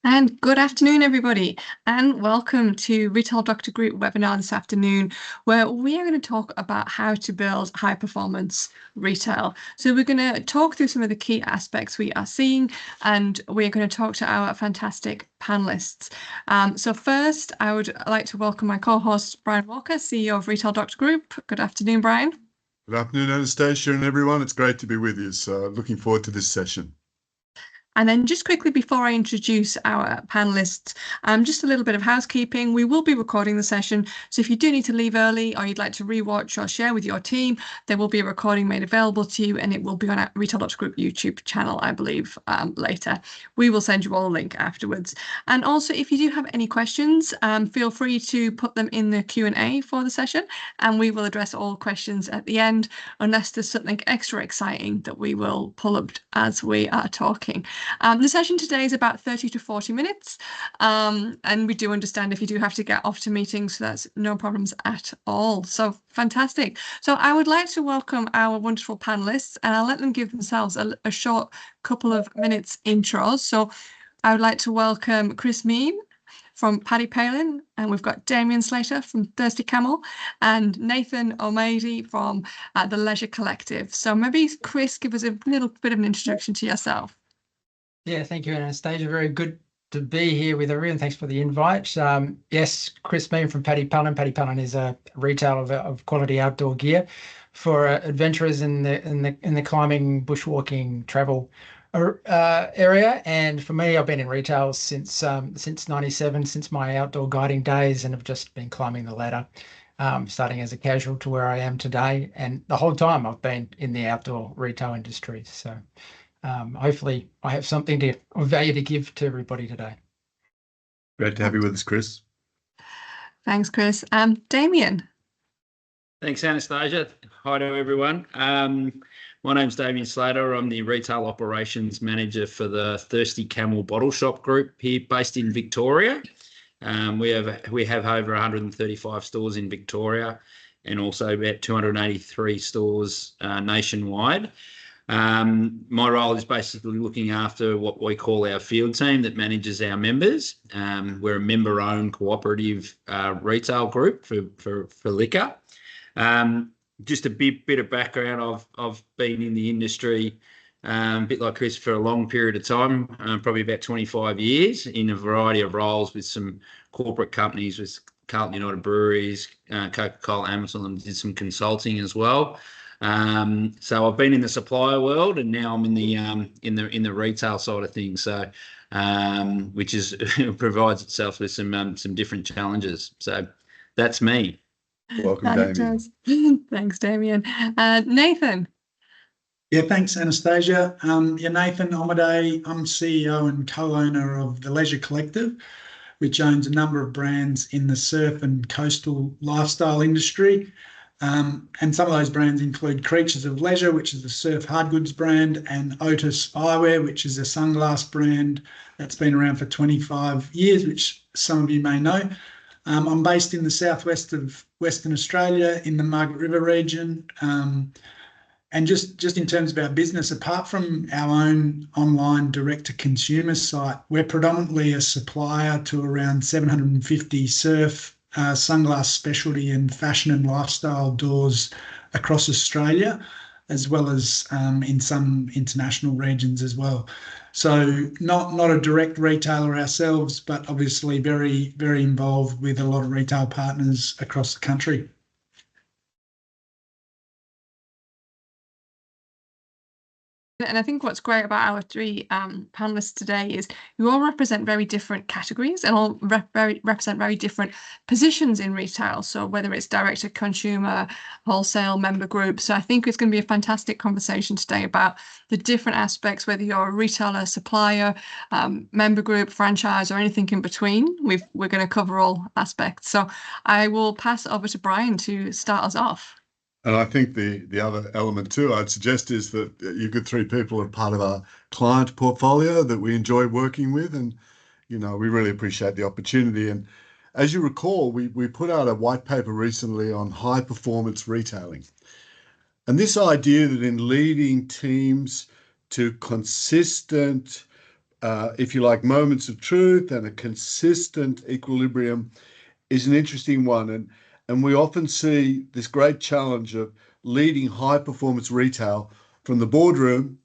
And good afternoon, everybody, and welcome to Retail Doctor Group webinar this afternoon, where we are going to talk about how to build high performance retail. So we're going to talk through some of the key aspects we are seeing, and we're going to talk to our fantastic panelists. So first, I would like to welcome my co-host, Brian Walker, CEO of Retail Doctor Group. Good afternoon, Brian. Good afternoon, Anastasia and everyone. It's great to be with you. So looking forward to this session. And then just quickly before I introduce our panelists, just a little bit of housekeeping. We will be recording the session. So if you do need to leave early or you'd like to rewatch or share with your team, there will be a recording made available to you and it will be on our Retail Doctor Group YouTube channel, I believe, later. We will send you all a link afterwards. And also, if you do have any questions, feel free to put them in the Q&A for the session and we will address all questions at the end, unless there's something extra exciting that we will pull up as we are talking. The session today is about 30 to 40 minutes, and we do understand if you do have to get off to meetings, so that's no problems at all. So fantastic. So I would like to welcome our wonderful panelists, and I'll let them give themselves a short couple of minutes intros. So I would like to welcome Chris Mean from Paddy, Pallin, and we've got Damian Slater from Thirsty Camel and Nathan Omodei from the Leisure Collective. So maybe Chris, give us a little bit of an introduction to yourself. Yeah, thank you, Anastasia. Very good to be here with everyone. Thanks for the invite. Yes, Chris Mean from Paddy Pallin. Paddy Pallin is a retailer of quality outdoor gear for adventurers in the climbing, bushwalking, travel area. And for me, I've been in retail since '97, since my outdoor guiding days, and have just been climbing the ladder, starting as a casual to where I am today. And the whole time I've been in the outdoor retail industry. So hopefully I have something of value to give to everybody today. Great to have you with us, Chris. Thanks, Chris. Damian. Thanks, Anastasia. Hi to everyone. My name's Damian Slater. I'm the Retail Operations Manager for the Thirsty Camel Bottleshop Group here based in Victoria. We have over 135 stores in Victoria and also about 283 stores nationwide. My role is basically looking after what we call our field team that manages our members. We're a member-owned cooperative retail group for liquor. Just a bit of background. I've been in the industry, a bit like Chris, for a long period of time, probably about 25 years, in a variety of roles with some corporate companies, with Carlton United Breweries, Coca-Cola, Amazon, and did some consulting as well. So I've been in the supplier world, and now I'm in the retail side of things. So, which is provides itself with some different challenges. So that's me. Welcome, Damian. Thanks, Damian. Nathan. Yeah, thanks, Anastasia. Nathan Omodei. I'm CEO and co-owner of the Leisure Collective, which owns a number of brands in the surf and coastal lifestyle industry. And some of those brands include Creatures of Leisure, which is a surf hard goods brand, and Otis Eyewear, which is a sunglass brand that's been around for 25 years, which some of you may know. I'm based in the southwest of Western Australia in the Margaret River region. And just in terms of our business, apart from our own online direct-to-consumer site, we're predominantly a supplier to around 750 surf, sunglass specialty and fashion and lifestyle doors across Australia, as well as in some international regions as well. So not a direct retailer ourselves, but obviously very, very involved with a lot of retail partners across the country. And I think what's great about our three panelists today is you all represent very different categories and all represent very different positions in retail. So whether it's direct to consumer, wholesale, member group. So I think it's going to be a fantastic conversation today about the different aspects, whether you're a retailer, supplier, member group, franchise, or anything in between. We're going to cover all aspects. So I will pass over to Brian to start us off. And I think the other element too, I'd suggest, is that you good three people are part of our client portfolio that we enjoy working with. And, we really appreciate the opportunity. And as you recall, we put out a white paper recently on high performance retailing. And this idea that in leading teams to consistent if you like, moments of truth and a consistent equilibrium is an interesting one. And we often see this great challenge of leading high performance retail from the boardroom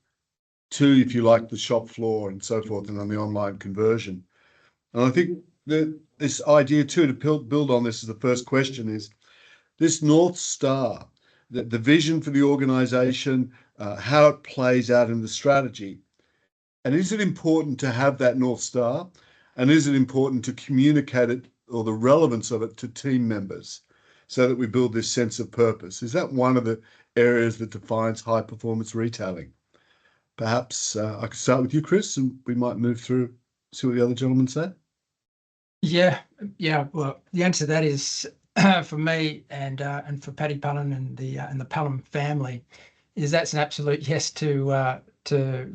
to, if you like, the shop floor and so forth, and on the online conversion. And I think that this idea too, to build on this as the first question, is this North Star, the vision for the organization, how it plays out in the strategy. And is it important to have that North Star? And is it important to communicate it, or the relevance of it, to team members so that we build this sense of purpose? Is that one of the areas that defines high performance retailing? Perhaps I could start with you, Chris, and we might move through, see what the other gentlemen say. Yeah. Well, the answer to that is for me and for Paddy Pallin and the Pallin family, is that's an absolute yes to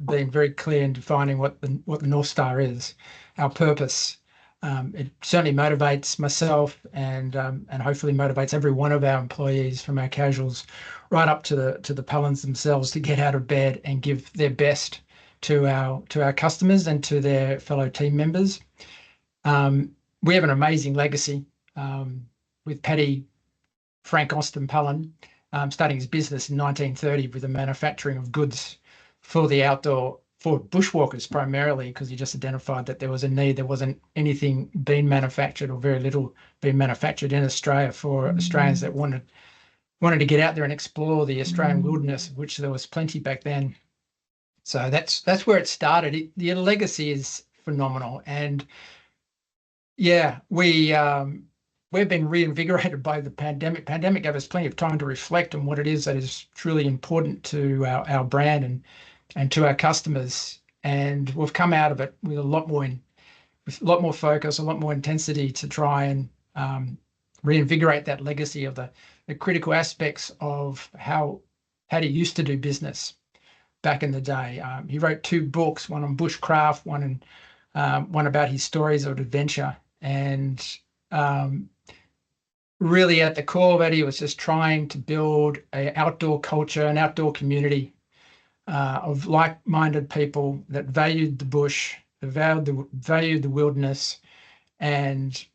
being very clear in defining what the North Star is, our purpose. It certainly motivates myself and hopefully motivates every one of our employees, from our casuals right up to the Pallins themselves, to get out of bed and give their best to our customers and to their fellow team members. We have an amazing legacy with Paddy Frank Austin Pallin starting his business in 1930 with the manufacturing of goods for the outdoor, for bushwalkers primarily, because he just identified that there was a need. There wasn't anything being manufactured, or very little being manufactured in Australia, for Australians that wanted to get out there and explore the Australian wilderness, of which there was plenty back then. So that's where it started. The legacy is phenomenal, and yeah, we've been reinvigorated by the pandemic. Pandemic gave us plenty of time to reflect on what it is that is truly important to our brand and to our customers. And we've come out of it with a lot more focus, a lot more intensity, to try and reinvigorate that legacy of the critical aspects of how Paddy used to do business back in the day. He wrote 2 books, one on bushcraft, one about his stories of adventure. And really at the core of it, he was just trying to build an outdoor culture, an outdoor community of like-minded people that valued the bush, valued the wilderness, and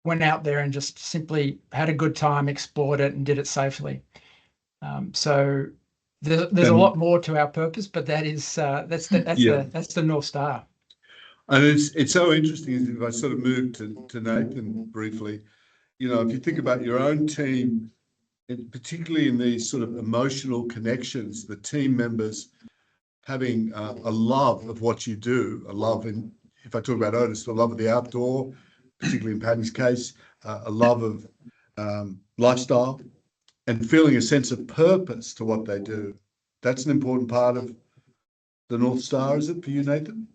went out there and just simply had a good time, explored it, and did it safely. So there's a lot more to our purpose, but that's the North Star. And it's so interesting. If I sort of move to Nathan briefly, if you think about your own team, and particularly in these sort of emotional connections, the team members having a love of what you do, a love in, if I talk about Otis, a love of the outdoor, particularly in Paddy's case, a love of lifestyle, and feeling a sense of purpose to what they do. That's an important part of the North Star, is it for you, Nathan?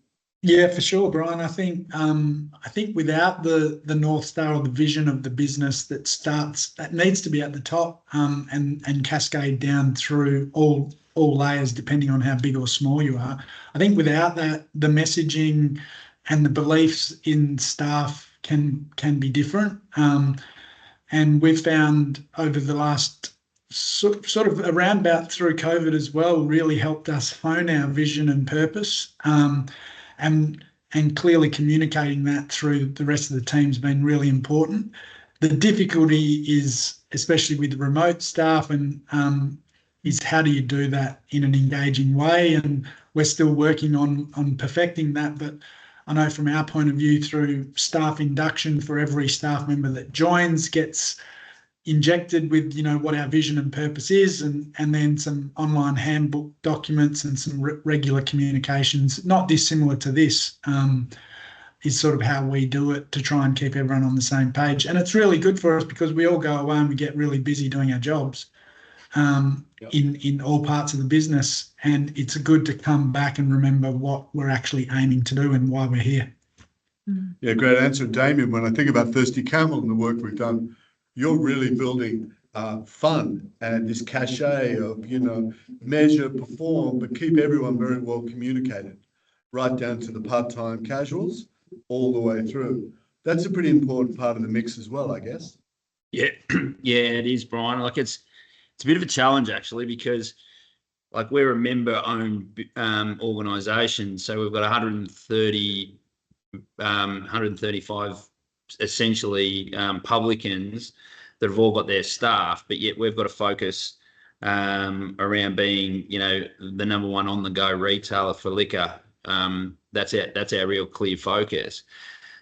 Yeah, for sure, Brian. I think without the North Star, or the vision of the business that needs to be at the top, and cascade down through all layers, depending on how big or small you are. I think without that, the messaging and the beliefs in staff can be different. And we've found over the last sort of around about through COVID as well, really helped us hone our vision and purpose. And clearly communicating that through the rest of the team's been really important. The difficulty is, especially with the remote staff, and is how do you do that in an engaging way? And we're still working on perfecting that. But I know from our point of view, through staff induction, for every staff member that joins gets injected with what our vision and purpose is, and then some online handbook documents and some regular communications, not dissimilar to this, is sort of how we do it, to try and keep everyone on the same page. And it's really good for us, because we all go away and we get really busy doing our jobs in all parts of the business, and it's good to come back and remember what we're actually aiming to do and why we're here. Yeah, great answer, Damian. When I think about Thirsty Camel and the work we've done, you're really building fun and this cachet of, measure, perform, but keep everyone very well communicated, right down to the part-time casuals, all the way through. That's a pretty important part of the mix as well, I guess. Yeah, yeah, it is, Brian. Like it's a bit of a challenge, actually, because like we're a member-owned organisation, so we've got 135 essentially publicans that have all got their staff, but yet we've got to focus around being, you know, the number one on-the-go retailer for liquor. That's our real clear focus.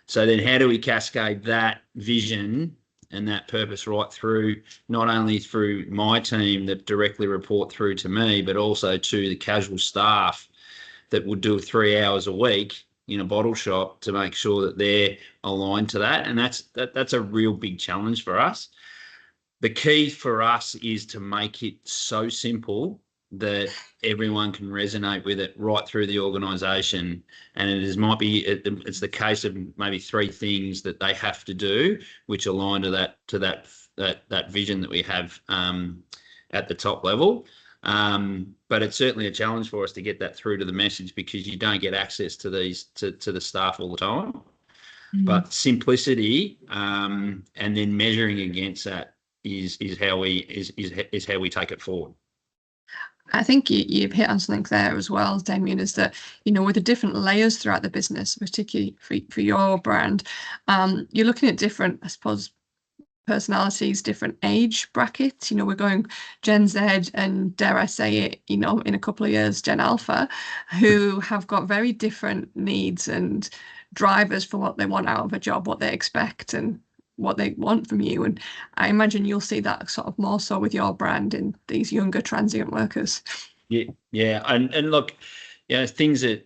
So then how do we cascade that vision and that purpose right through, not only through my team that directly report through to me, but also to the casual staff that would do 3 hours a week in a bottle shop to make sure that they're aligned to that. And that's a real big challenge for us. The key for us is to make it so simple that everyone can resonate with it right through the organisation. And it's the case of maybe 3 things that they have to do, which align to that vision that we have at the top level. But it's certainly a challenge for us to get that through to the message, because you don't get access to to the staff all the time. Mm-hmm. But simplicity and then measuring against that is how we take it forward. I think you've hit on something there as well, Damian, is that, you know, with the different layers throughout the business, particularly for your brand, you're looking at different, I suppose, personalities, different age brackets. You know, we're going Gen Z and, dare I say it, you know, in a couple of years, Gen Alpha, who have got very different needs and drivers for what they want out of a job, what they expect and what they want from you. And I imagine you'll see that sort of more so with your brand in these younger transient workers. Yeah. And look, you know, things that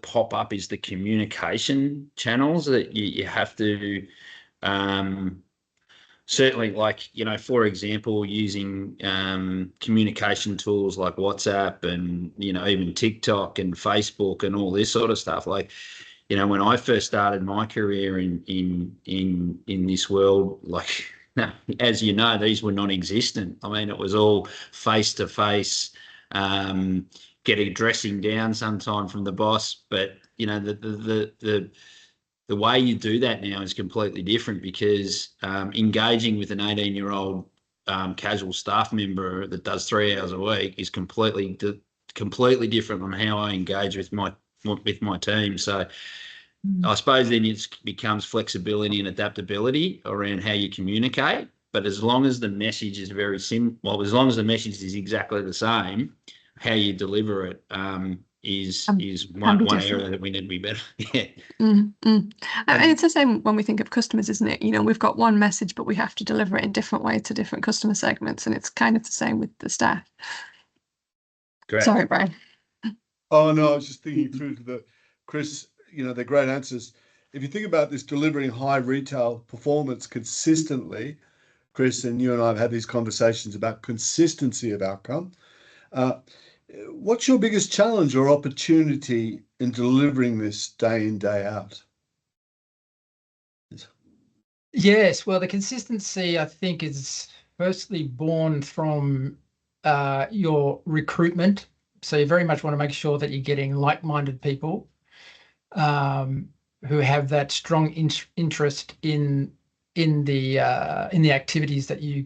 pop up is the communication channels that you have to certainly, like, you know, for example, using communication tools like WhatsApp and, you know, even TikTok and Facebook and all this sort of stuff. Like, you know, when I first started my career in this world, like, as you know, these were non-existent. I mean, it was all face-to-face, getting dressing down sometime from the boss. But, you know, the way you do that now is completely different, because engaging with an 18-year-old casual staff member that does 3 hours a week is completely different on how I engage with my team. So I suppose then it becomes flexibility and adaptability around how you communicate. But as long as the message is very simple, as long as the message is exactly the same, how you deliver it is one area that we need to be better. Yeah. And it's the same when we think of customers, isn't it? You know, we've got one message, but we have to deliver it in different ways to different customer segments, and it's kind of the same with the staff. Correct. Sorry, Brian. Oh no, I was just thinking through to Chris. You know, they're great answers. If you think about this, delivering high retail performance consistently, Chris, and you and I have had these conversations about consistency of outcome. What's your biggest challenge or opportunity in delivering this day in, day out? Yes, well, the consistency, I think, is firstly born from your recruitment. So you very much want to make sure that you're getting like-minded people who have that strong interest in the activities that you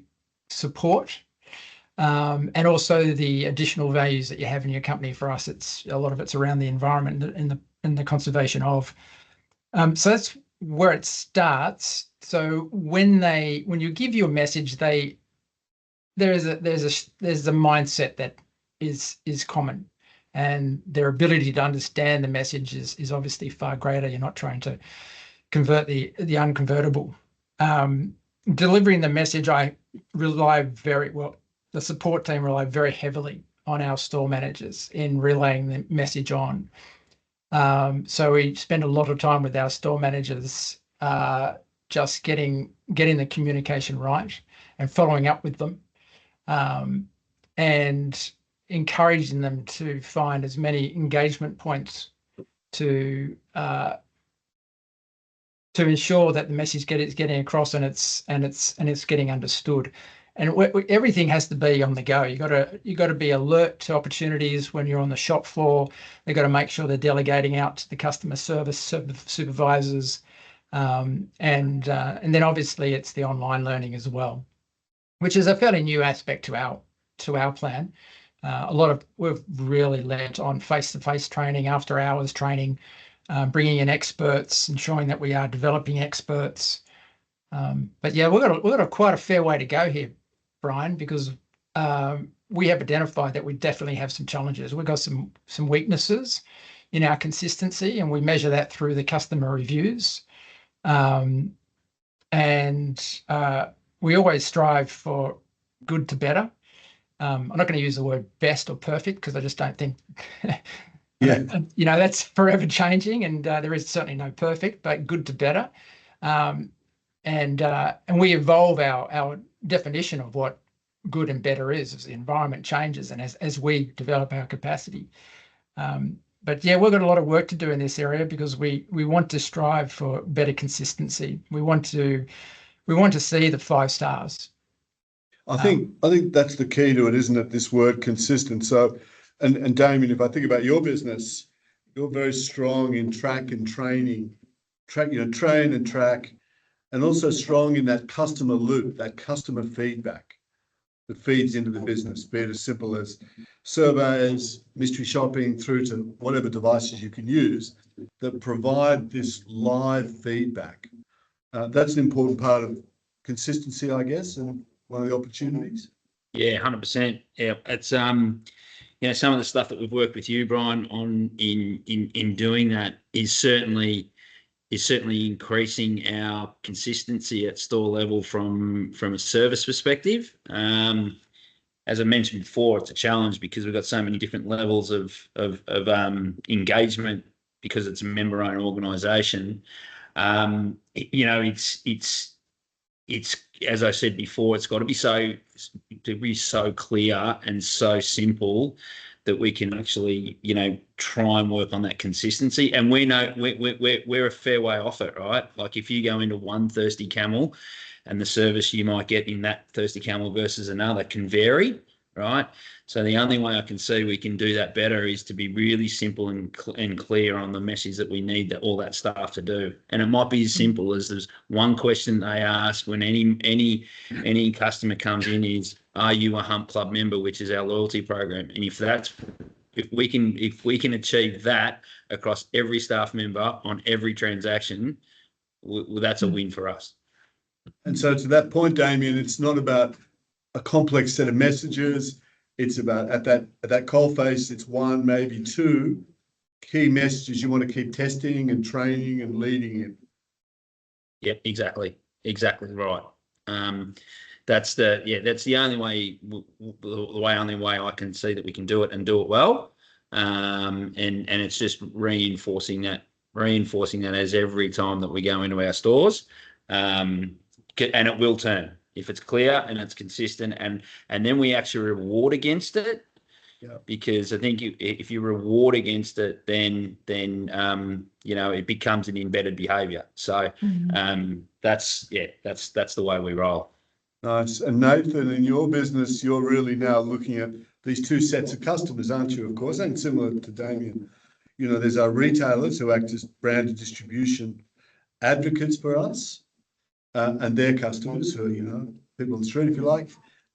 support, and also the additional values that you have in your company. For us, a lot of it's around the environment and the conservation of. So that's where it starts. So when you give your message, there's a mindset that is common. And their ability to understand the message is obviously far greater. You're not trying to convert the unconvertible. Delivering the message, the support team rely very heavily on our store managers in relaying the message on. So we spend a lot of time with our store managers just getting the communication right and following up with them, and encouraging them to find as many engagement points to ensure that the message is getting across and it's getting understood. And everything has to be on the go. You got to be alert to opportunities when you're on the shop floor. They've got to make sure they're delegating out to the customer service supervisors, and then obviously it's the online learning as well, which is a fairly new aspect to our to our plan. We've really lent on face-to-face training, after hours training, bringing in experts, ensuring that we are developing experts. But yeah, we've got quite a fair way to go here, Brian, because we have identified that we definitely have some challenges. We've got some weaknesses in our consistency, and we measure that through the customer reviews. And we always strive for good to better. I'm not going to use the word best or perfect because I just don't think, that's forever changing, and there is certainly no perfect, but good to better. And we evolve our definition of what good and better is as the environment changes and as we develop our capacity. But yeah, we've got a lot of work to do in this area because we want to strive for better consistency. We want to see the 5 stars. I think that's the key to it, isn't it? This word consistent. So, and Damian, if I think about your business, you're very strong in track and training, train and track, and also strong in that customer loop, that customer feedback that feeds into the business, be it as simple as surveys, mystery shopping, through to whatever devices you can use that provide this live feedback. That's an important part of consistency, I guess, and one of the opportunities. Yeah, 100%. Yeah, it's some of the stuff that we've worked with you, Brian, on in doing that is certainly increasing our consistency at store level from a service perspective. As I mentioned before, it's a challenge because we've got so many different levels of engagement because it's a member-owned organisation. It's as I said before, it's got to be so clear and so simple that we can actually, try and work on that consistency. And we know we're a fair way off it, right? Like if you go into one Thirsty Camel and the service you might get in that Thirsty Camel versus another can vary, right? So the only way I can see we can do that better is to be really simple and clear on the message that we need all that staff to do. And it might be as simple as there's one question they ask when any customer comes in is, are you a Hump Club member, which is our loyalty program? And if we can achieve that across every staff member on every transaction, that's a win for us. And so to that point, Damian, it's not about a complex set of messages. It's about at that coalface, it's one, maybe 2 key messages you want to keep testing and training and leading in. Yep, exactly right. That's the only way, only way I can see that we can do it and do it well. And it's just reinforcing that as every time that we go into our stores. And it will turn if it's clear and it's consistent, and then we actually reward against it. Yeah. Because I think if you reward against it, then it becomes an embedded behaviour. So that's the way we roll. Nice. And Nathan, in your business, you're really now looking at these 2 sets of customers, aren't you? Of course, and similar to Damian, there's our retailers who act as branded distribution advocates for us. And their customers who are, people on the street, if you like.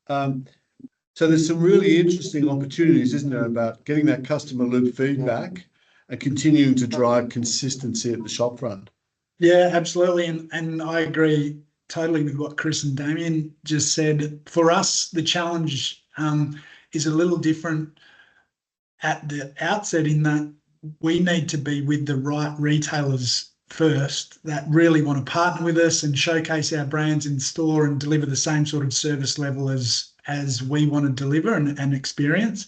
So there's some really interesting opportunities, isn't there, about getting that customer loop feedback and continuing to drive consistency at the shop front. Yeah, absolutely. And I agree totally with what Chris and Damian just said. For us, the challenge is a little different at the outset in that we need to be with the right retailers first that really want to partner with us and showcase our brands in store and deliver the same sort of service level as we want to deliver and experience.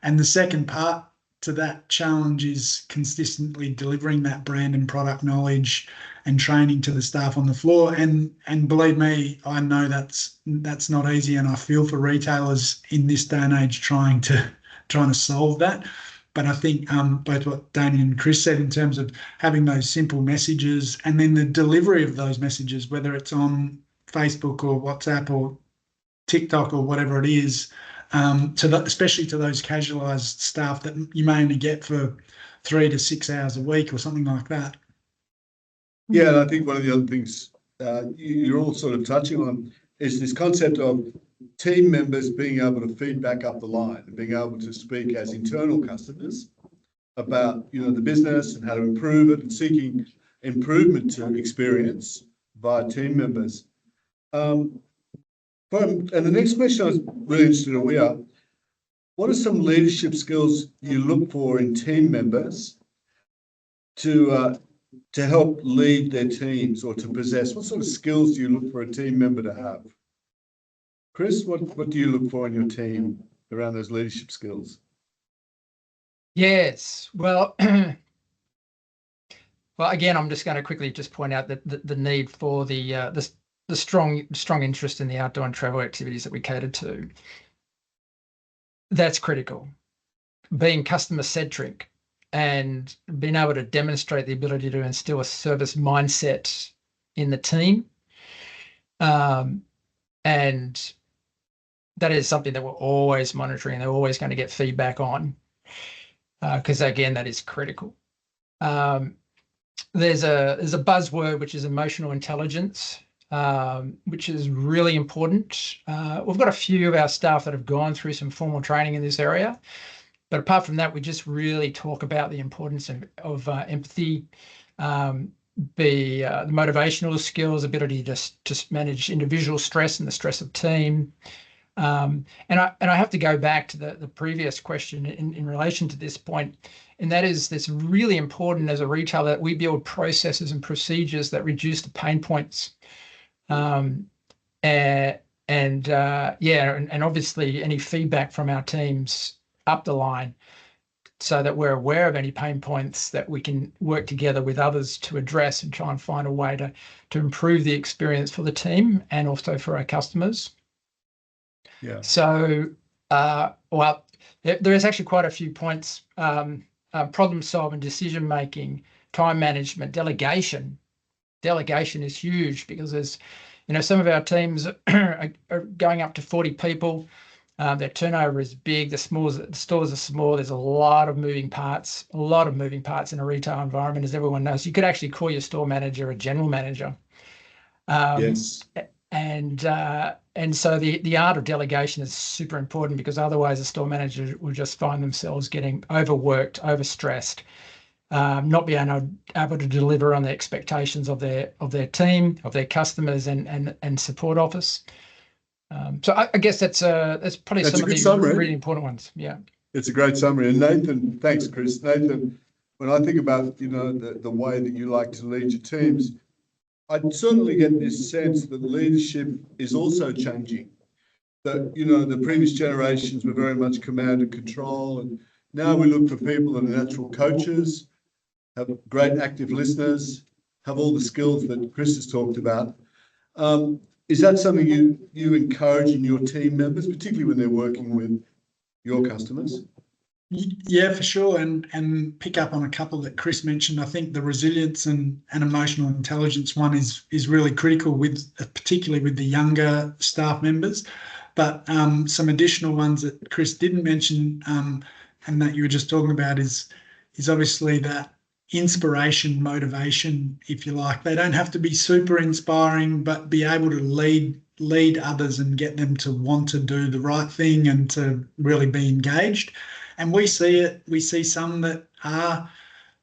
And the second part to that challenge is consistently delivering that brand and product knowledge and training to the staff on the floor. And believe me, I know that's not easy, and I feel for retailers in this day and age trying to solve that. But I think both what Damian and Chris said in terms of having those simple messages and then the delivery of those messages, whether it's on Facebook or WhatsApp or TikTok or whatever it is, especially to those casualised staff that you may only get for 3 to 6 hours a week or something like that. Yeah, and I think one of the other things you're all sort of touching on is this concept of team members being able to feed back up the line and being able to speak as internal customers about, you know, the business and how to improve it and seeking improvement to experience by team members. And the next question I was really interested in here, what are some leadership skills you look for in team members to help lead their teams or to possess? What sort of skills do you look for a team member to have? Chris, what do you look for in your team around those leadership skills? Yes, well, well, again, I'm just going to quickly just point out that the need for the strong interest in the outdoor and travel activities that we cater to. That's critical. Being customer centric and being able to demonstrate the ability to instill a service mindset in the team, and that is something that we're always monitoring. They're always going to get feedback on, because again, that is critical. There's a buzzword which is emotional intelligence, which is really important. We've got a few of our staff that have gone through some formal training in this area, but apart from that, we just really talk about the importance of empathy, the motivational skills, ability to just manage individual stress and the stress of team. And I have to go back to the previous question in relation to this point, and that is that's really important as a retailer that we build processes and procedures that reduce the pain points. And obviously any feedback from our teams up the line so that we're aware of any pain points that we can work together with others to address and try and find a way to improve the experience for the team and also for our customers. Yeah. So, well, there is actually quite a few points, problem solving, decision making, time management, delegation. Delegation is huge because there's, you know, some of our teams are going up to 40 people. Their turnover is big. The stores are small. There's a lot of moving parts in a retail environment, as everyone knows. You could actually call your store manager a general manager. Yes. And so the art of delegation is super important, because otherwise a store manager will just find themselves getting overworked, overstressed, not being able to deliver on the expectations of their team, of their customers, and support office. So I guess that's probably some of the summary. really important ones. Yeah, it's a great summary. And Nathan, thanks, Chris. Nathan, when I think about, you know, the way that you like to lead your teams, I certainly get this sense that leadership is also changing. That, you know, the previous generations were very much command and control, and now we look for people that are natural coaches, have great active listeners, have all the skills that Chris has talked about. Is that something you encourage in your team members, particularly when they're working with your customers? Yeah, for sure. And pick up on a couple that Chris mentioned. I think the resilience and emotional intelligence one is really critical, particularly with the younger staff members. But some additional ones that Chris didn't mention, and that you were just talking about, is obviously that inspiration, motivation, if you like. They don't have to be super inspiring, but be able to lead others and get them to want to do the right thing and to really be engaged. And we see it. We see some that are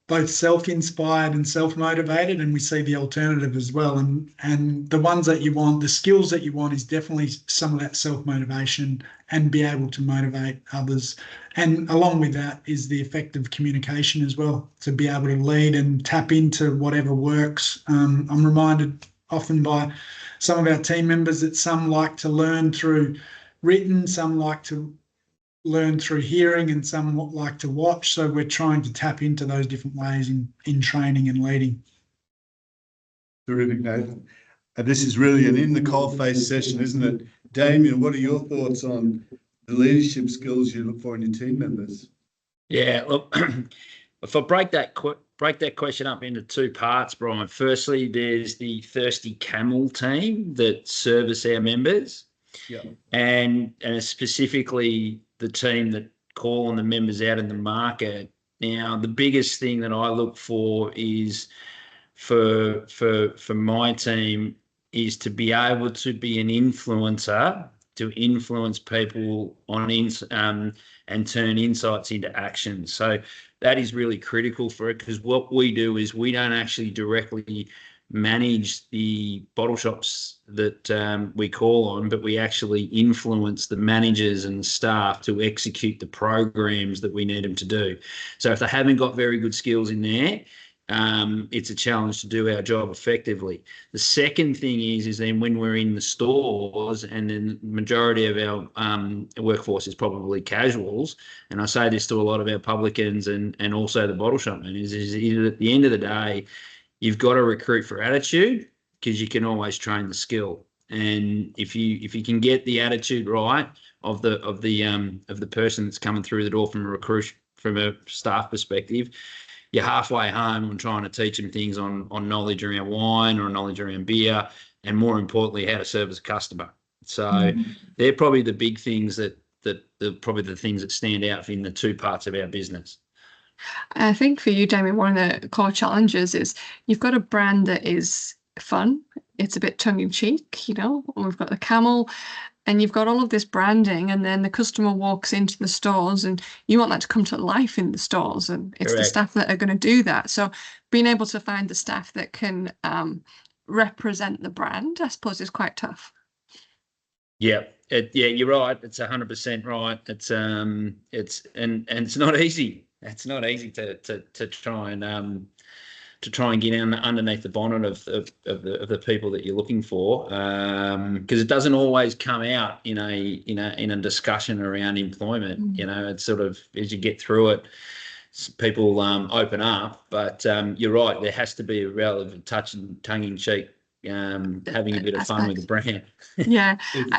both self-inspired and self-motivated, and we see the alternative as well. And the ones that you want, the skills that you want, is definitely some of that self-motivation and be able to motivate others. And along with that is the effective communication as well, to be able to lead and tap into whatever works. I'm reminded often by some of our team members that some like to learn through written, some like to learn through hearing, and some like to watch. So we're trying to tap into those different ways in training and leading. Terrific, Nathan. And this is really an in the coalface session, isn't it? Damian, what are your thoughts on the leadership skills you look for in your team members? Yeah, look, if I break that question up into two parts, Brian. Firstly, there's the Thirsty Camel team that service our members. Yeah. And specifically the team that call on the members out in the market. Now, the biggest thing that I look for is for my team is to be able to be an influencer, to influence people on and turn insights into action. So that is really critical for it, because what we do is we don't actually directly manage the bottle shops that we call on, but we actually influence the managers and staff to execute the programs that we need them to do. So if they haven't got very good skills in there, it's a challenge to do our job effectively. The second thing is then when we're in the stores, and then the majority of our workforce is probably casuals, and I say this to a lot of our publicans and also the bottle shop managers, is at the end of the day, you've got to recruit for attitude, because you can always train the skill. And if you can get the attitude right of the person that's coming through the door from a staff perspective, you're halfway home on trying to teach them things on knowledge around wine or knowledge around beer, and more importantly, how to service a customer. So they're probably the big things that probably the things that stand out in the two parts of our business. I think for you, Damian, one of the core challenges is you've got a brand that is fun. It's a bit tongue-in-cheek, and we've got the Camel, and you've got all of this branding, and then the customer walks into the stores and you want that to come to life in the stores, and it's the staff that are going to do that. So being able to find the staff that can represent the brand, I suppose, is quite tough. Yeah, you're right. It's 100% right. It's not easy. It's not easy to try and get underneath the bonnet of the people that you're looking for, because it doesn't always come out in a discussion around employment. It's sort of, as you get through it, people open up. But you're right, there has to be a relative touch and tongue-in-cheek, having a bit of fun with the brand. Yeah,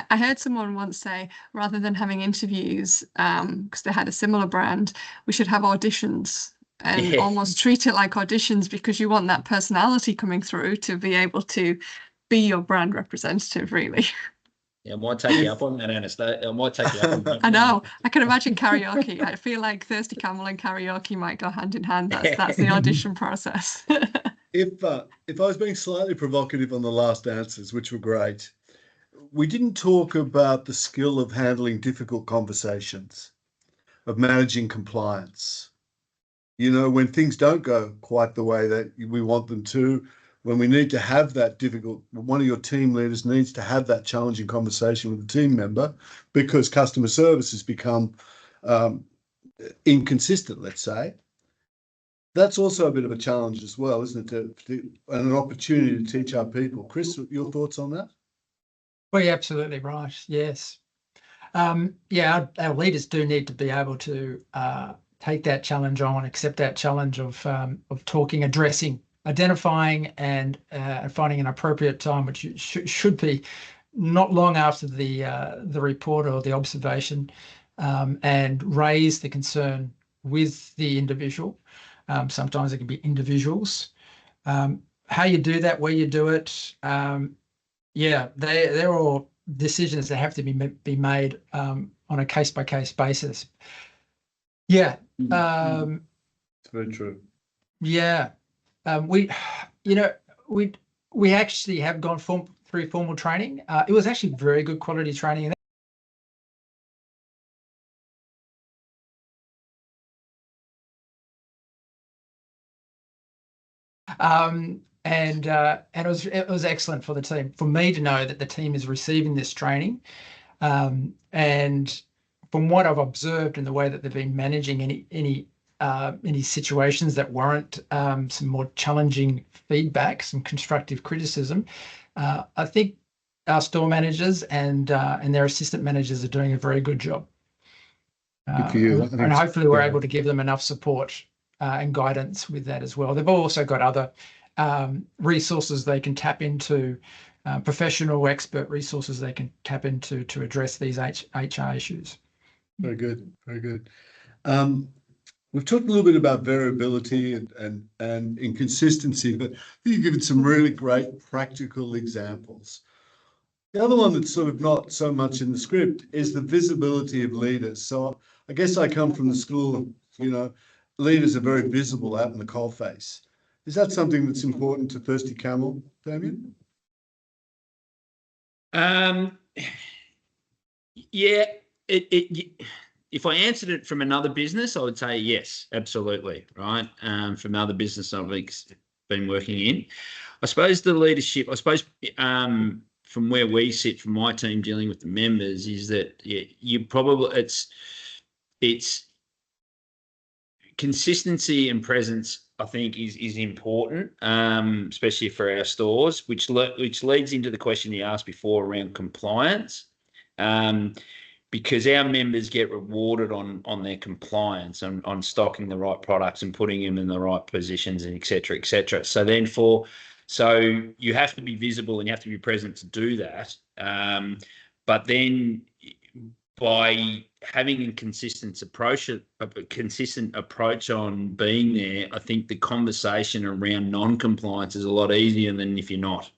I heard someone once say, rather than having interviews, because they had a similar brand, we should have auditions. And almost treat it like auditions, because you want that personality coming through to be able to be your brand representative, really. Yeah, I might take you up on that, Anastasia. I might take you up on that. I know. I can imagine karaoke. I feel like Thirsty Camel and karaoke might go hand in hand. That's the audition process. If I was being slightly provocative on the last answers, which were great, we didn't talk about the skill of handling difficult conversations, of managing compliance. When things don't go quite the way that we want them to, when we need to have that difficult, one of your team leaders needs to have that challenging conversation with the team member, because customer service has become inconsistent, let's say. That's also a bit of a challenge as well, isn't it? And an opportunity to teach our people. Chris, your thoughts on that? Well, you're absolutely right. Yes. Our leaders do need to be able to take that challenge on, accept that challenge of talking, addressing, identifying, and finding an appropriate time, which should be not long after the report or the observation, and raise the concern with the individual. Sometimes it can be individuals. How you do that, where you do it, they're all decisions that have to be made on a case-by-case basis. Yeah. It's very true. Yeah. We actually have gone through formal training. It was actually very good quality training. And it was excellent for the team, for me to know that the team is receiving this training. And from what I've observed in the way that they've been managing any situations that warrant some more challenging feedback, some constructive criticism, I think our store managers and their assistant managers are doing a very good job. Good for you. And hopefully we're able to give them enough support and guidance with that as well. They've also got other resources they can tap into, professional expert resources they can tap into to address these HR issues. Very good. Very good. We've talked a little bit about variability and inconsistency, but you've given some really great practical examples. The other one that's sort of not so much in the script is the visibility of leaders. So I guess I come from the school of, leaders are very visible out in the coalface. Is that something that's important to Thirsty Camel, Damian? Yeah, if I answered it from another business, I would say yes, absolutely, right? From other business I've been working in, I suppose the leadership, from where we sit, from my team dealing with the members, is that you probably it's consistency and presence. I think is important, especially for our stores, which leads into the question you asked before around compliance. Because our members get rewarded on their compliance, on stocking the right products and putting them in the right positions, and et cetera, et cetera. So you have to be visible and you have to be present to do that. But then by having a consistent approach on being there, I think the conversation around non-compliance is a lot easier than if you're not.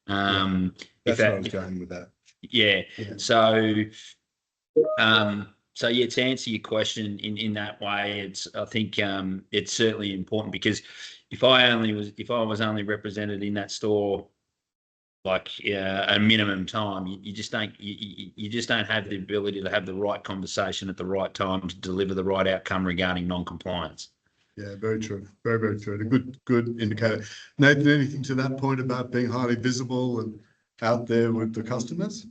That's where I was going with that. Yeah. So yeah, to answer your question in that way, I think it's certainly important, because if I was only represented in that store like a minimum time, you just don't have the ability to have the right conversation at the right time to deliver the right outcome regarding non-compliance. Yeah, very true. Very, very true. A good indicator. Nathan, anything to that point about being highly visible and out there with the customers?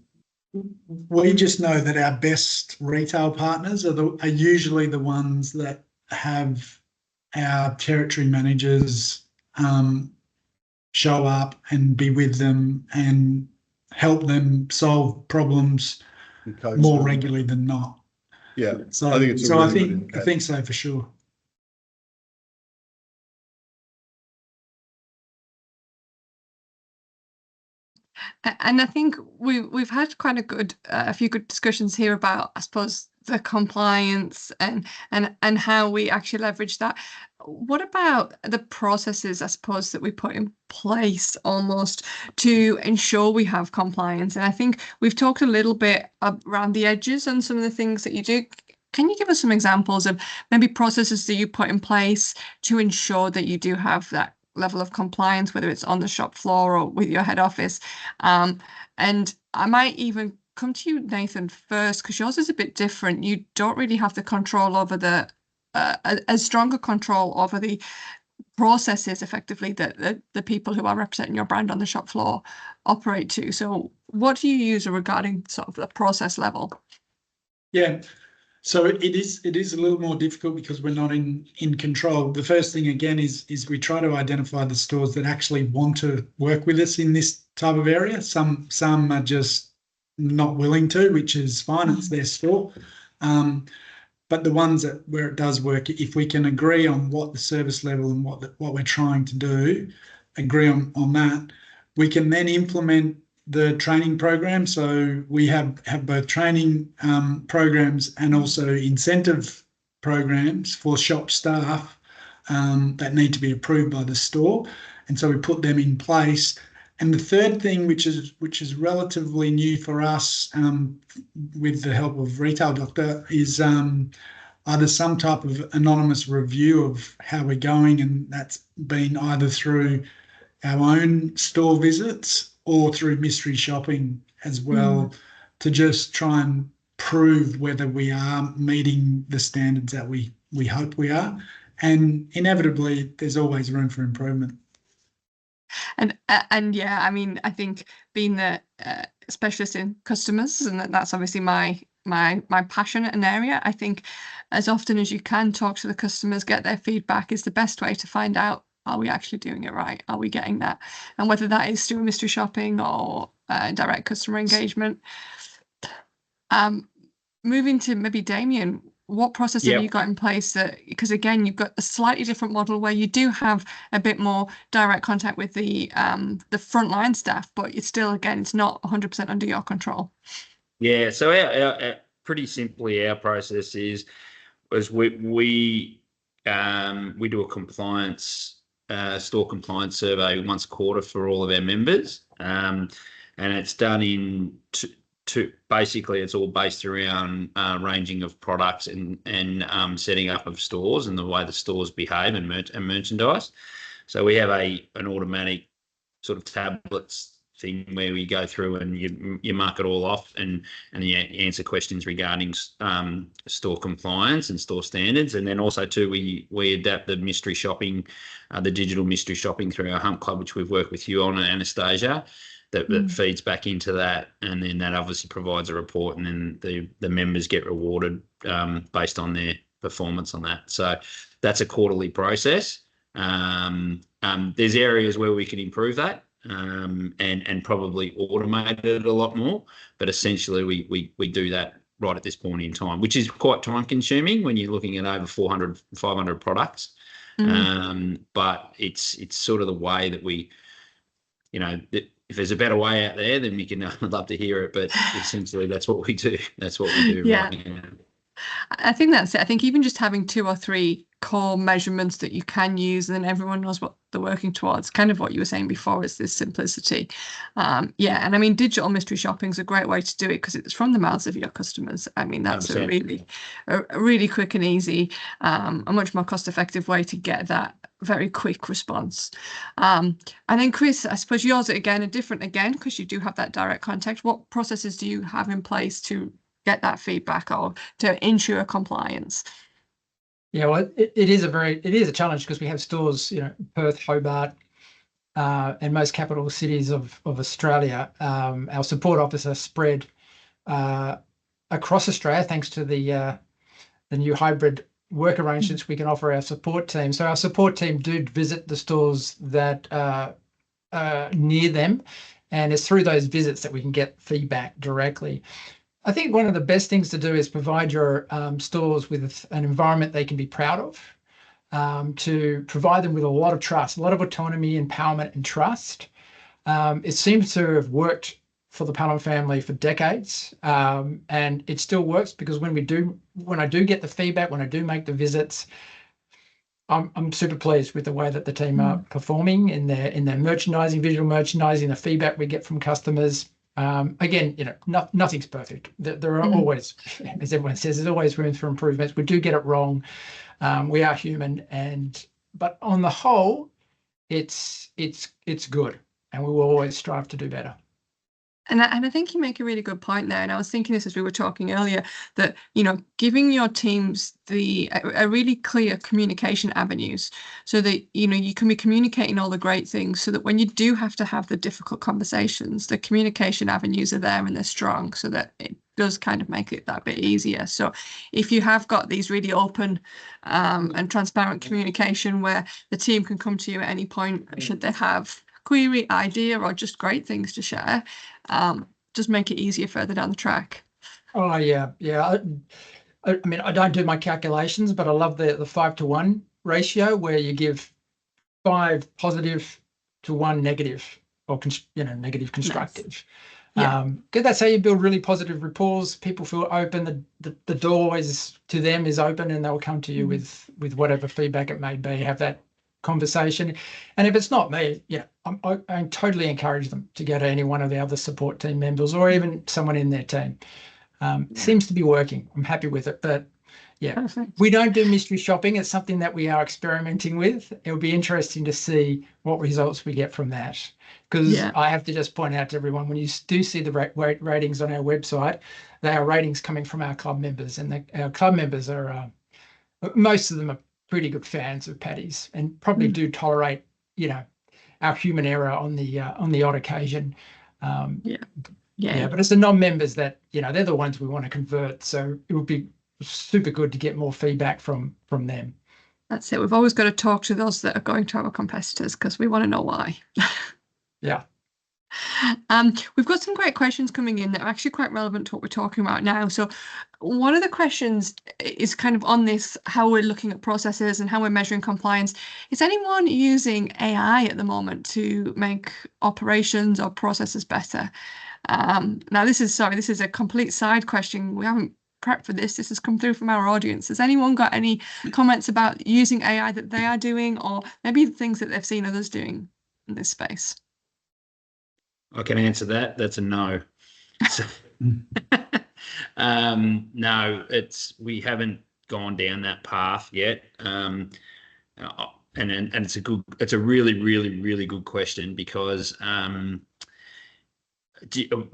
We just know that our best retail partners are usually the ones that have our territory managers show up and be with them and help them solve problems more regularly than not. Yeah, so I think it's I think so for sure. And I think we've had quite a few good discussions here about, I suppose, the compliance and how we actually leverage that. What about the processes, I suppose, that we put in place almost to ensure we have compliance? And I think we've talked a little bit around the edges and some of the things that you do. Can you give us some examples of maybe processes that you put in place to ensure that you do have that level of compliance, whether it's on the shop floor or with your head office? And I might even come to you, Nathan, first, because yours is a bit different. You don't really have the control over a stronger control over the processes effectively that the people who are representing your brand on the shop floor operate to. So what do you use regarding sort of the process level? Yeah. So it is a little more difficult because we're not in control. The first thing again is we try to identify the stores that actually want to work with us in this type of area. Some are just not willing to, which is fine. It's their store. But the ones where it does work, if we can agree on what the service level and what we're trying to do, agree on that, we can then implement the training program. So we have both training programs and also incentive programs for shop staff that need to be approved by the store, and so we put them in place. And the third thing, which is relatively new for us, with the help of Retail Doctor, is either some type of anonymous review of how we're going, and that's been either through our own store visits or through mystery shopping as well, to just try and prove whether we are meeting the standards that we hope we are. And inevitably, there's always room for improvement. And yeah, I mean, I think being the specialist in customers, and that's obviously my passion and area, I think as often as you can talk to the customers, get their feedback, is the best way to find out, are we actually doing it right? Are we getting that? And whether that is through mystery shopping or direct customer engagement. Moving to maybe Damian, what process have you got in place? Because again, you've got a slightly different model where you do have a bit more direct contact with the frontline staff, but it's still, again, it's not 100% under your control. Yeah. So our pretty simply, our process is we do a compliance store compliance survey once a quarter for all of our members, and it's done in basically it's all based around ranging of products and setting up of stores and the way the stores behave and merchandise. So we have an automatic sort of tablets thing where we go through and you mark it all off and you answer questions regarding store compliance and store standards. And then also too, we adapt the mystery shopping, the digital mystery shopping through our Hump Club, which we've worked with you on, Anastasia, that feeds back into that. And then that obviously provides a report, and then the members get rewarded based on their performance on that. So that's a quarterly process. There's areas where we can improve that and probably automate it a lot more, but essentially we do that right at this point in time, which is quite time consuming when you're looking at over 400, 500 products. But it's sort of the way that we, if there's a better way out there, then we can, I'd love to hear it, but essentially that's what we do. That's what we do right now. I think that's it. I think even just having 2 or 3 core measurements that you can use, and then everyone knows what they're working towards, kind of what you were saying before, is this simplicity. And I mean, digital mystery shopping is a great way to do it because it's from the mouths of your customers. I mean, that's a really quick and easy, a much more cost-effective way to get that very quick response. And then Chris, I suppose yours again are different because you do have that direct contact. What processes do you have in place to get that feedback or to ensure compliance? Yeah, well, it is a challenge because we have stores, Perth, Hobart, and most capital cities of Australia. Our support officers spread across Australia thanks to the new hybrid work arrangements we can offer our support team. So our support team do visit the stores that are near them, and it's through those visits that we can get feedback directly. I think one of the best things to do is provide your stores with an environment they can be proud of, to provide them with a lot of trust, a lot of autonomy, empowerment, and trust. It seems to have worked for the Pallin family for decades, and it still works because when I do get the feedback, when I do make the visits, I'm super pleased with the way that the team are performing in their merchandising, visual merchandising, the feedback we get from customers. Again, nothing's perfect. There are always, as everyone says, there's always room for improvements. We do get it wrong. We are human, but on the whole, it's good, and we will always strive to do better. And I think you make a really good point there. And I was thinking this as we were talking earlier, that, giving your teams a really clear communication avenues so that, you can be communicating all the great things so that when you do have to have the difficult conversations, the communication avenues are there and they're strong so that it does kind of make it that bit easier. So if you have got these really open and transparent communication where the team can come to you at any point, should they have query, idea, or just great things to share, just make it easier further down the track. Oh yeah. I mean, I don't do my calculations, but I love the 5-to-1 ratio where you give 5 positive to 1 negative, or negative constructive. Nice. That's how you build really positive rapport. People feel open. The door to them is open, and they'll come to you with whatever feedback it may be. Have that conversation, and if it's not me, I totally encourage them to go to any one of the other support team members or even someone in their team. Seems to be working. I'm happy with it, but perfect. We don't do mystery shopping. It's something that we are experimenting with. It'll be interesting to see what results we get from that, because I have to just point out to everyone, when you do see the ratings on our website, they are ratings coming from our club members, and our club members are most of them are pretty good fans of Paddy's and probably do tolerate, our human error on the odd occasion. But it's the non-members that, they're the ones we want to convert. So it would be super good to get more feedback from them. That's it. We've always got to talk to those that are going to our competitors because we want to know why. Yeah. We've got some great questions coming in that are actually quite relevant to what we're talking about now. So one of the questions is kind of on this, how we're looking at processes and how we're measuring compliance. Is anyone using AI at the moment to make operations or processes better? Now, this is a complete side question. We haven't prepped for this. This has come through from our audience. Has anyone got any comments about using AI that they are doing, or maybe things that they've seen others doing in this space? I can answer that. That's a no. No, we haven't gone down that path yet. And it's a really, really, really good question because to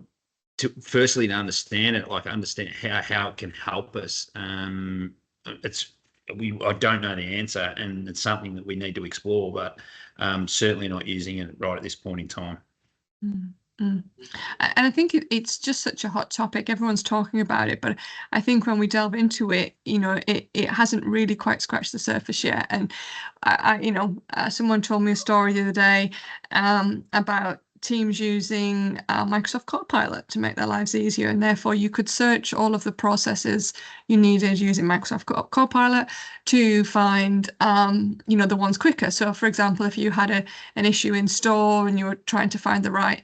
firstly to understand it, like understand how it can help us. I don't know the answer, and it's something that we need to explore, but certainly not using it right at this point in time. And I think it's just such a hot topic. Everyone's talking about it, but I think when we delve into it, it hasn't really quite scratched the surface yet. And someone told me a story the other day about teams using Microsoft Copilot to make their lives easier, and therefore you could search all of the processes you needed using Microsoft Copilot to find the ones quicker. So for example, if you had an issue in store and you were trying to find the right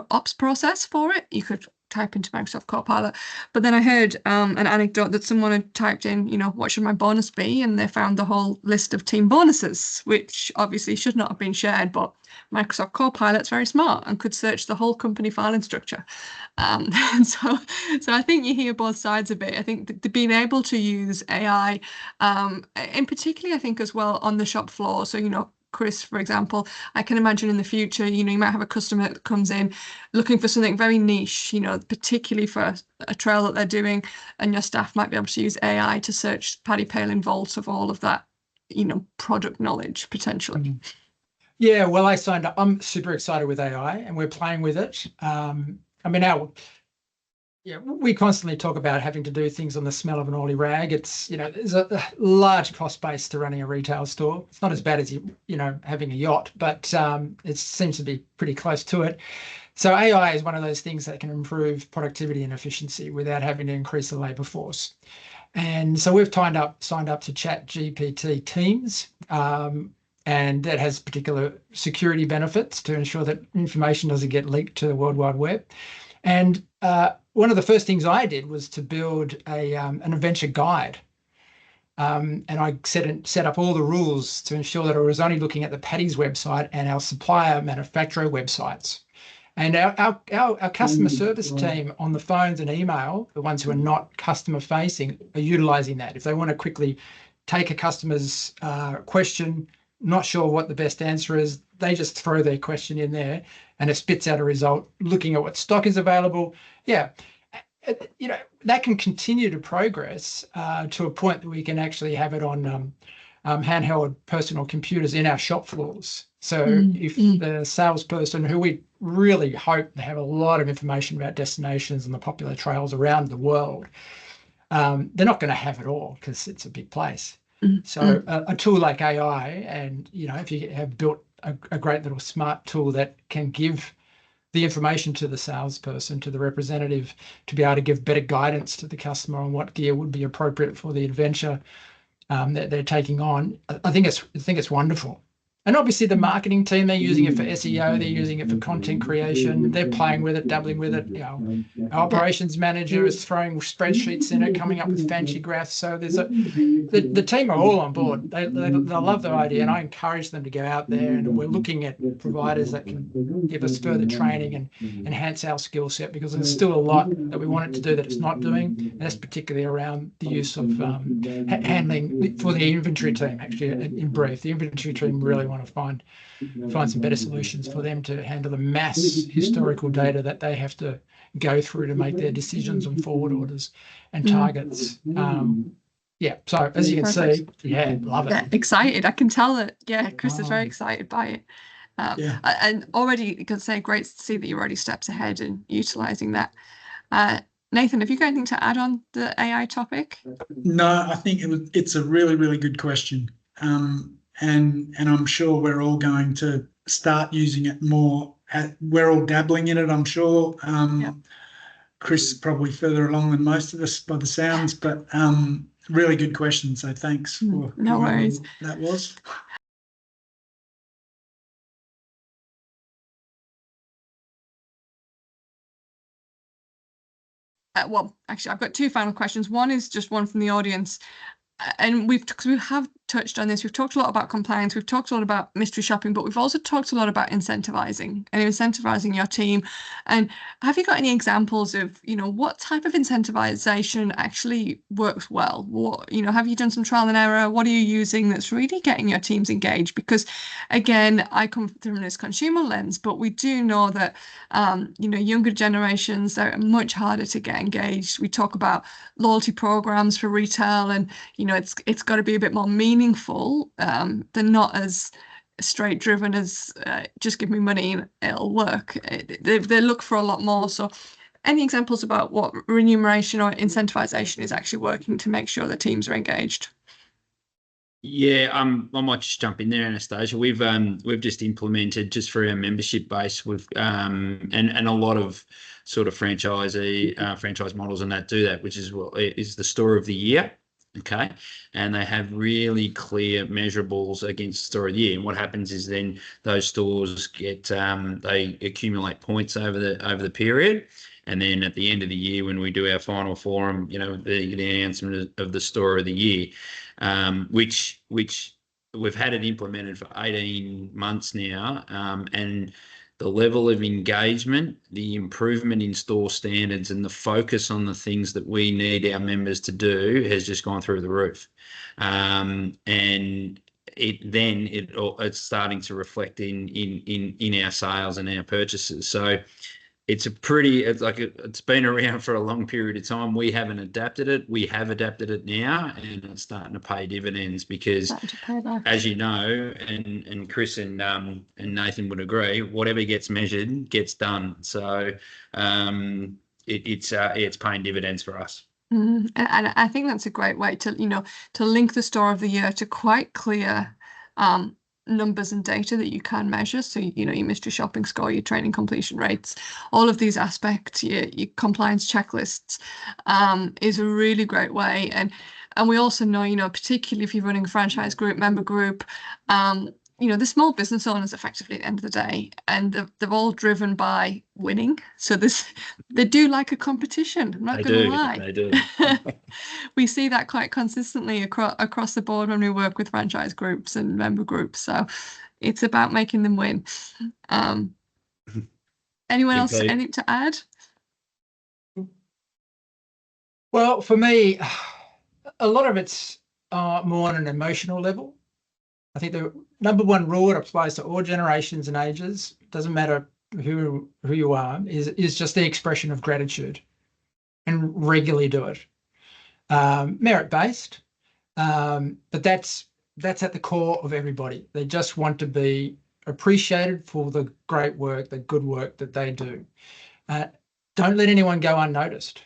ops process for it, you could type into Microsoft Copilot. But then I heard an anecdote that someone had typed in, what should my bonus be? And they found the whole list of team bonuses, which obviously should not have been shared, but Microsoft Copilot's very smart and could search the whole company filing structure. So I think you hear both sides of it. I think being able to use AI, in particularly, I think as well on the shop floor. So, Chris, for example, I can imagine in the future, you might have a customer that comes in looking for something very niche, particularly for a trail that they're doing, and your staff might be able to use AI to search Paddy Pallin vault of all of that, product knowledge potentially. Yeah, well, I signed up. I'm super excited with AI, and we're playing with it. We constantly talk about having to do things on the smell of an oily rag. It's, there's a large cost base to running a retail store. It's not as bad as having a yacht, but it seems to be pretty close to it. So AI is one of those things that can improve productivity and efficiency without having to increase the labor force. And so we've signed up to ChatGPT Teams, and that has particular security benefits to ensure that information doesn't get leaked to the World Wide Web. And one of the first things I did was to build an adventure guide. And I set up all the rules to ensure that I was only looking at the Paddy's website and our supplier manufacturer websites. And our customer service team on the phones and email, the ones who are not customer facing, are utilizing that. If they want to quickly take a customer's question, not sure what the best answer is, they just throw their question in there and it spits out a result looking at what stock is available. Yeah, that can continue to progress to a point that we can actually have it on handheld personal computers in our shop floors. So if the salesperson, who we really hope they have a lot of information about destinations and the popular trails around the world, they're not going to have it all because it's a big place. So a tool like AI, and if you have built a great little smart tool that can give the information to the salesperson, to the representative, to be able to give better guidance to the customer on what gear would be appropriate for the adventure that they're taking on, I think it's wonderful. And obviously the marketing team, they're using it for SEO, they're using it for content creation, they're playing with it, dabbling with it. Our operations manager is throwing spreadsheets in it, coming up with fancy graphs. So the team are all on board. They love the idea, and I encourage them to go out there, and we're looking at providers that can give us further training and enhance our skill set, because there's still a lot that we want it to do that it's not doing, and that's particularly around the use of handling for the inventory team. Actually, in brief, the inventory team really want to find some better solutions for them to handle the mass historical data that they have to go through to make their decisions on forward orders and targets. So as you can see, love it. Yeah, excited. I can tell that. Yeah, Chris is very excited by it. And already, you can say, great to see that you're already steps ahead in utilising that. Nathan, have you got anything to add on the AI topic? No, I think it's a really, really good question. And I'm sure we're all going to start using it more. We're all dabbling in it, I'm sure. Chris is probably further along than most of us by the sounds, but really good question. So thanks for no worries. That was. Well, actually, I've got two final questions. One is just one from the audience. And we have touched on this. We've talked a lot about compliance. We've talked a lot about mystery shopping, but we've also talked a lot about incentivizing your team. And have you got any examples of, what type of incentivization actually works well? What, have you done some trial and error? What are you using that's really getting your teams engaged? Because again, I come from this consumer lens, but we do know that, younger generations, they're much harder to get engaged. We talk about loyalty programs for retail, and it's got to be a bit more meaningful. They're not as straight driven as just give me money and it'll work. They look for a lot more. So any examples about what remuneration or incentivization is actually working to make sure the teams are engaged? Yeah, I might just jump in there, Anastasia. We've just implemented, just for our membership base, and a lot of sort of franchise models and that do that, which is the store of the year. Okay, and they have really clear measurables against the store of the year. And what happens is then those stores get they accumulate points over the period. And then at the end of the year, when we do our final forum, the announcement of the store of the year, which we've had it implemented for 18 months now, and the level of engagement, the improvement in store standards, and the focus on the things that we need our members to do has just gone through the roof. And it's starting to reflect in our sales and our purchases. So it's been around for a long period of time. We haven't adapted it. We have adapted it now, and it's starting to pay dividends because, as you know, and Chris and Nathan would agree, whatever gets measured gets done. So it's paying dividends for us. And I think that's a great way to link the store of the year to quite clear numbers and data that you can measure. So your mystery shopping score, your training completion rates, all of these aspects, your compliance checklists, is a really great way. And we also know, particularly if you're running a franchise group, member group, the small business owners effectively at the end of the day, and they're all driven by winning. So they do like a competition. I'm not going to lie. They do. We see that quite consistently across the board when we work with franchise groups and member groups. So it's about making them win. Anyone else, anything to add? Well, for me, a lot of it's more on an emotional level. I think the number one rule, it applies to all generations and ages, doesn't matter who you are, is just the expression of gratitude, and regularly do it. Merit-based, but that's at the core of everybody. They just want to be appreciated for the great work, the good work that they do. Don't let anyone go unnoticed.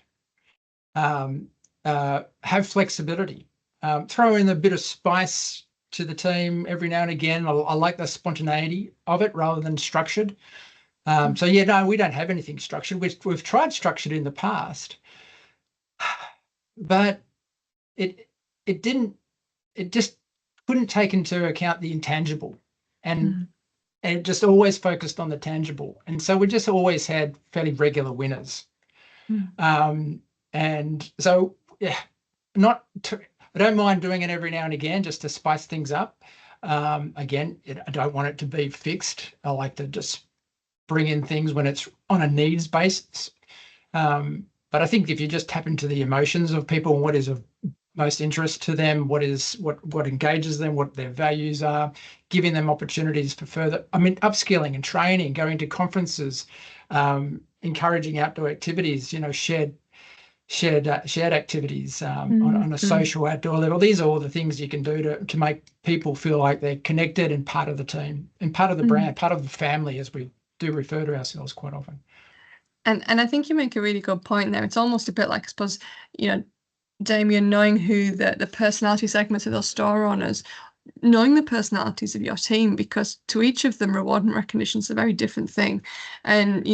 Have flexibility. Throw in a bit of spice to the team every now and again. I like the spontaneity of it rather than structured. So yeah, no, we don't have anything structured. We've tried structured in the past, but it just couldn't take into account the intangible, and it just always focused on the tangible. And so we just always had fairly regular winners. And so, yeah, I don't mind doing it every now and again just to spice things up. Again, I don't want it to be fixed. I like to just bring in things when it's on a needs basis. But I think if you just tap into the emotions of people and what is of most interest to them, what engages them, what their values are, giving them opportunities for further, upskilling and training, going to conferences, encouraging outdoor activities, shared activities on a social outdoor level. These are all the things you can do to make people feel like they're connected and part of the team and part of the brand, part of the family, as we do refer to ourselves quite often. And I think you make a really good point there. It's almost a bit like, I suppose, Damian, knowing who the personality segments of those store owners, knowing the personalities of your team, because to each of them, reward and recognition is a very different thing. And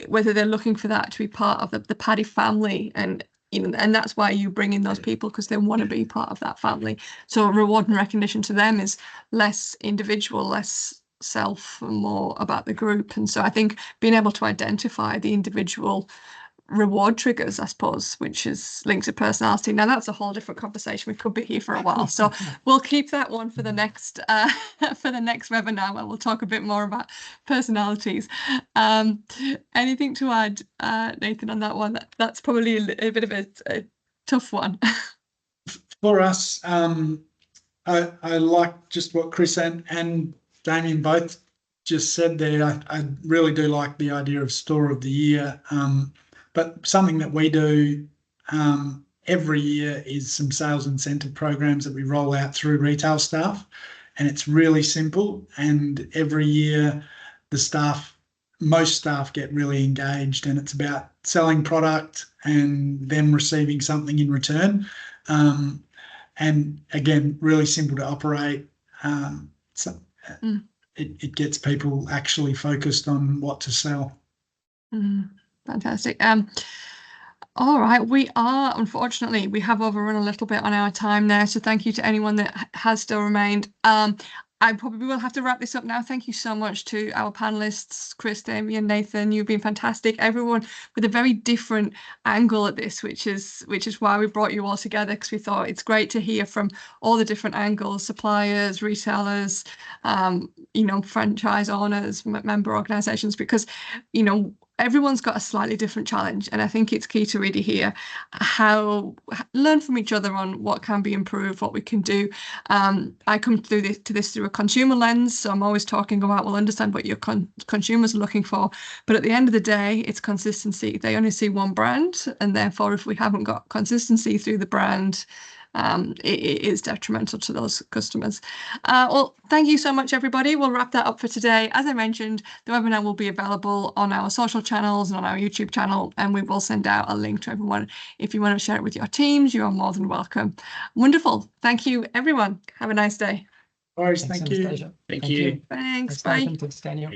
whether they're looking for that to be part of the Paddy family, and and that's why you bring in those people, because they want to be part of that family. So reward and recognition to them is less individual, less self, and more about the group. And so I think being able to identify the individual reward triggers, I suppose, which is linked to personality. Now that's a whole different conversation. We could be here for a while, so we'll keep that one for the next webinar, where we'll talk a bit more about personalities. Anything to add, Nathan, on that one? That's probably a bit of a tough one. For us, I like just what Chris and Damian both just said there. I really do like the idea of store of the year. But something that we do every year is some sales incentive programs that we roll out through retail staff, and it's really simple. And every year, most staff get really engaged, and it's about selling product and them receiving something in return. And again, really simple to operate. It gets people actually focused on what to sell. Fantastic. All right, unfortunately, we have overrun a little bit on our time there, so thank you to anyone that has still remained. I probably will have to wrap this up now. Thank you so much to our panelists, Chris, Damian, Nathan. You've been fantastic. Everyone with a very different angle at this, which is why we brought you all together, because we thought it's great to hear from all the different angles: suppliers, resellers, franchise owners, member organizations, because everyone's got a slightly different challenge, and I think it's key to really hear learn from each other on what can be improved, what we can do. I come to this through a consumer lens, so I'm always talking about, understand what your consumers are looking for, but at the end of the day, it's consistency. They only see one brand, and therefore if we haven't got consistency through the brand, it is detrimental to those customers. Well, thank you so much, everybody. We'll wrap that up for today. As I mentioned, the webinar will be available on our social channels and on our YouTube channel, and we will send out a link to everyone. If you want to share it with your teams, you are more than welcome. Wonderful. Thank you, everyone. Have a nice day. All right, thank you. Anastasia. Thank you. Thanks. Thanks, Bye. Nathan. Thanks, Daniel.